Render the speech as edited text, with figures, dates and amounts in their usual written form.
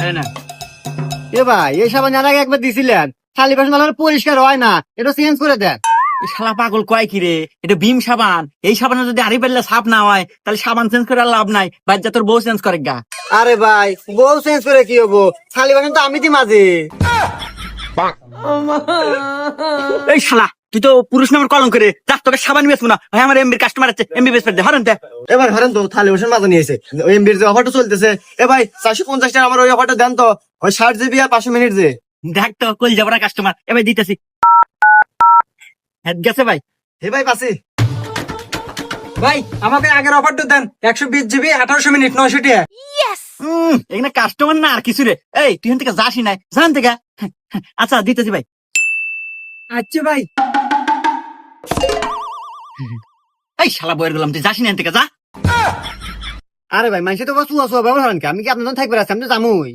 আরে না এ ভাই এই সাবান জানা একবার দিছিলেন, খালি বাসন ভালো করে পরিষ্কার হয় না, এটা চেঞ্জ করে দেন। এই শালা পাগল কয় কি রে, এটা ভীম সাবান। এই সাবানে যদি আড়ি পেলে সাপ না হয় তাহলে সাবান চেঞ্জ করে আর লাভ নাই, বাচ্চা তোর বউ চেঞ্জ করে গা। আরে ভাই বউ চেঞ্জ করে কি হবো, খালি বাসন তো আমি দি মাঝে। এই শালা তুই তো পুরুষ নামের কলঙ্ক করে, যাক তোকে সাবান বেচবো না, ভাই আমার এমবির কাস্টমার আছে, এমবি বেচ দে হরেন দে। এবার ধরেন তো থালি বাসন মাজা নিয়েছে, ওই এমবির যে অফারটা চলতেছে, এ ভাই 450 টাকা আমার ওই অফারটা দেন তো, ওই 60 জিবি আর 500 মিনিট যে। দেখ তো কল যাবো না কাস্টমার, এবার দিতেছি। হ্যাঁ গেছে ভাই। হে ভাই পাশে ভাই আমাকে আগের অফারটা দেন, 120 জিবি 1800 মিনিট 900 টাকা। এখানে কাস্টমার না আর কিছু রে। এই তুই এখান থেকে যাসি নাই, জান থেকে। আচ্ছা দিতেছি ভাই। আচ্ছা ভাই। এই শালা বইয়ের গেলাম, তুই যাসি না এখান থেকে, যা। আরে ভাই মানুষে তো বস্তু ব্যবহার করেন কি, আমি কি আপনার থাকবে, আমি তো জামুই।